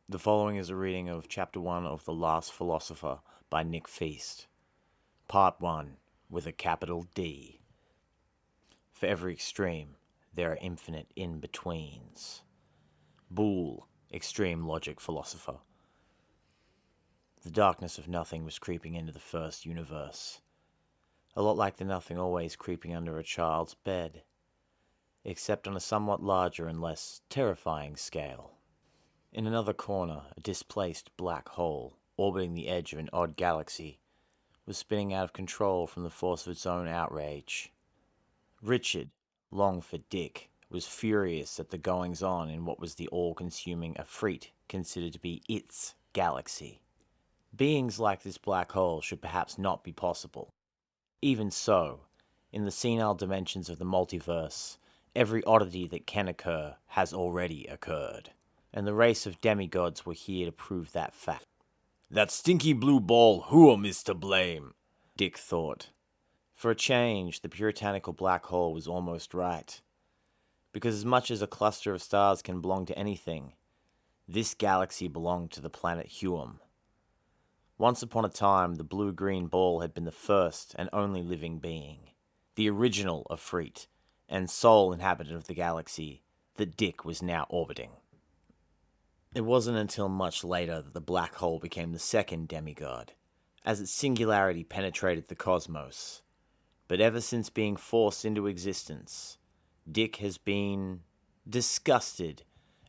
The following is a reading of Chapter 1 of The Last Philosopher by NickFeast. Part 1, with a capital D. For every extreme, there are infinite in-betweens. Boole, extreme logic philosopher. The darkness of nothing was creeping into the first universe. A lot like the nothing always creeping under a child's bed, except on a somewhat larger and less terrifying scale. In another corner, a displaced black hole, orbiting the edge of an odd galaxy, was spinning out of control from the force of its own outrage. Richard, long for Dick, was furious at the goings-on in what was the all-consuming Efreet considered to be its galaxy. Beings like this black hole should perhaps not be possible. Even so, in the senile dimensions of the multiverse, every oddity that can occur has already occurred, and the race of demigods were here to prove that fact. "That stinky blue ball whoam is to blame," Dick thought. For a change, the puritanical black hole was almost right. Because as much as a cluster of stars can belong to anything, this galaxy belonged to the planet Huam. Once upon a time, the blue-green ball had been the first and only living being, the original Efreet, and sole inhabitant of the galaxy that Dick was now orbiting. It wasn't until much later that the black hole became the second demigod, as its singularity penetrated the cosmos. But ever since being forced into existence, Dick has been disgusted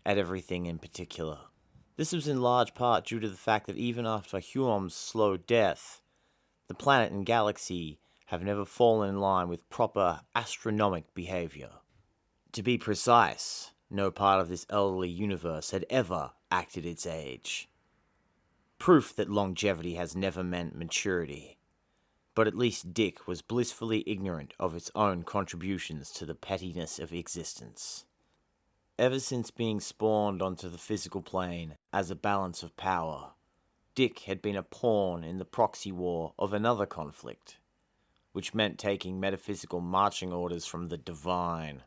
at everything in particular. This was in large part due to the fact that even after Huam's slow death, the planet and galaxy have never fallen in line with proper astronomic behavior. To be precise, no part of this elderly universe had ever acted its age. Proof that longevity has never meant maturity. But at least Dick was blissfully ignorant of its own contributions to the pettiness of existence. Ever since being spawned onto the physical plane as a balance of power, Dick had been a pawn in the proxy war of another conflict, which meant taking metaphysical marching orders from the divine.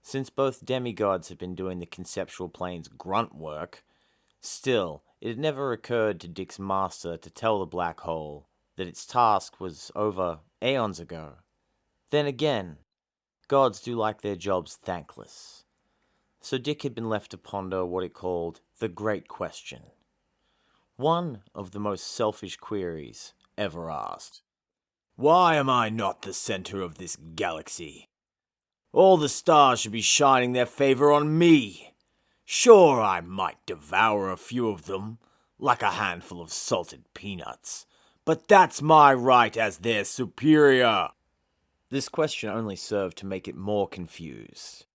Since both demigods had been doing the conceptual plane's grunt work, still, it had never occurred to Dick's master to tell the black hole that its task was over aeons ago. Then again, gods do like their jobs thankless. So Dick had been left to ponder what it called the Great Question. One of the most selfish queries ever asked. "Why am I not the center of this galaxy? All the stars should be shining their favor on me. Sure, I might devour a few of them, like a handful of salted peanuts, but that's my right as their superior." This question only served to make it more confused.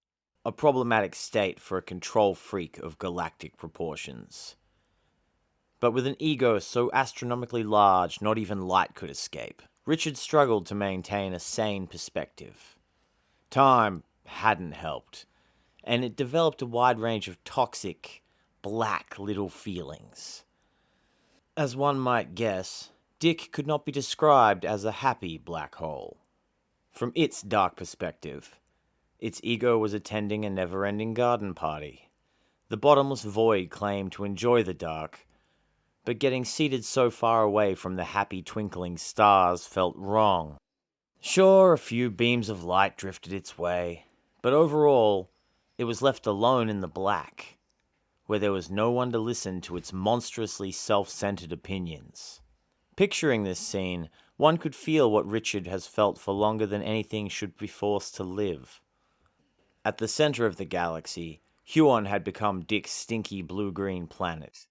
A problematic state for a control freak of galactic proportions. But with an ego so astronomically large not even light could escape, Richard struggled to maintain a sane perspective. Time hadn't helped, and it developed a wide range of toxic, black little feelings. As one might guess, Dick could not be described as a happy black hole. From its dark perspective, its ego was attending a never-ending garden party. The bottomless void claimed to enjoy the dark, but getting seated so far away from the happy twinkling stars felt wrong. Sure, a few beams of light drifted its way, but overall, it was left alone in the black, where there was no one to listen to its monstrously self-centered opinions. Picturing this scene, one could feel what Richard has felt for longer than anything should be forced to live. At the center of the galaxy, Huon had become Dick's stinky blue-green planet.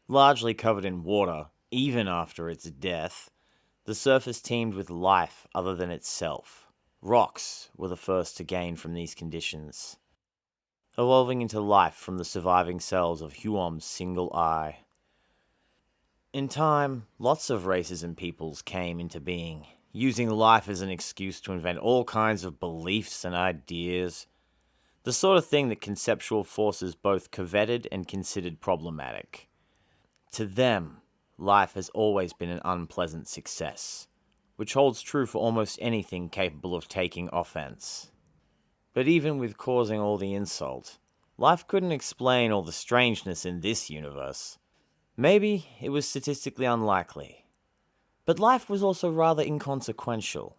Largely covered in water, even after its death, the surface teemed with life other than itself. Rocks were the first to gain from these conditions, evolving into life from the surviving cells of Huom's single eye. In time, lots of races and peoples came into being, using life as an excuse to invent all kinds of beliefs and ideas. The sort of thing that conceptual forces both coveted and considered problematic. To them, life has always been an unpleasant success, which holds true for almost anything capable of taking offense. But even with causing all the insult, Life couldn't explain all the strangeness in this universe. Maybe it was statistically unlikely. But life was also rather inconsequential,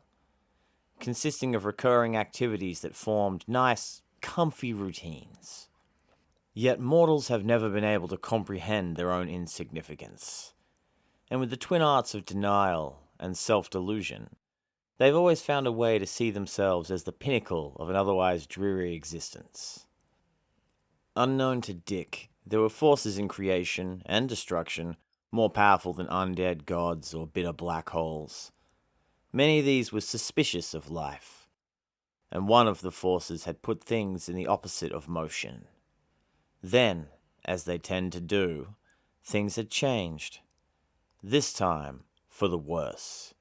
consisting of recurring activities that formed nice, comfy routines. Yet mortals have never been able to comprehend their own insignificance. And with the twin arts of denial and self-delusion, they've always found a way to see themselves as the pinnacle of an otherwise dreary existence. Unknown to Dick, there were forces in creation and destruction more powerful than undead gods or bitter black holes. Many of these were suspicious of life, and one of the forces had put things in the opposite of motion. Then, as they tend to do, things had changed. This time, for the worse.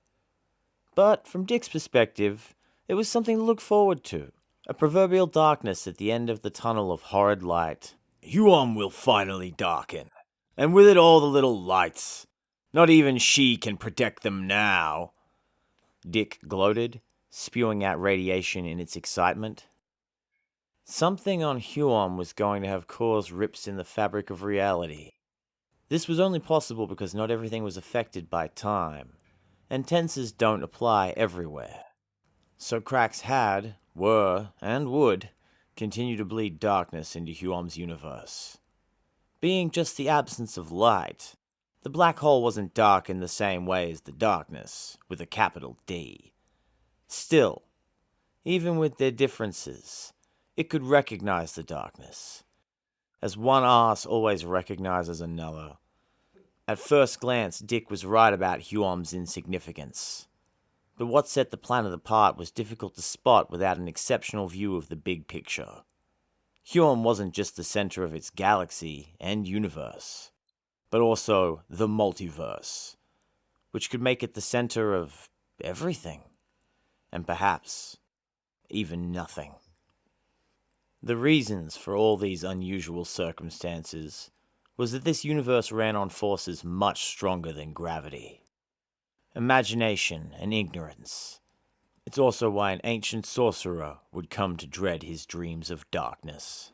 But from Dick's perspective, it was something to look forward to. A proverbial darkness at the end of the tunnel of horrid light. Huom will finally darken, and with it all the little lights. Not even she can protect them now. Dick gloated, spewing out radiation in its excitement. Something on Huom was going to have caused rips in the fabric of reality. This was only possible because not everything was affected by time, and tenses don't apply everywhere. So cracks had, were, and would continue to bleed darkness into Huom's universe. Being just the absence of light, the black hole wasn't dark in the same way as the darkness, with a capital D. Still, even with their differences, it could recognize the darkness, as one arse always recognizes another. At first glance, Dick was right about Huom's insignificance. But what set the planet apart was difficult to spot without an exceptional view of the big picture. Huom wasn't just the center of its galaxy and universe, but also the multiverse, which could make it the center of everything, and perhaps even nothing. The reasons for all these unusual circumstances was that this universe ran on forces much stronger than gravity. Imagination and ignorance. It's also why an ancient sorcerer would come to dread his dreams of darkness.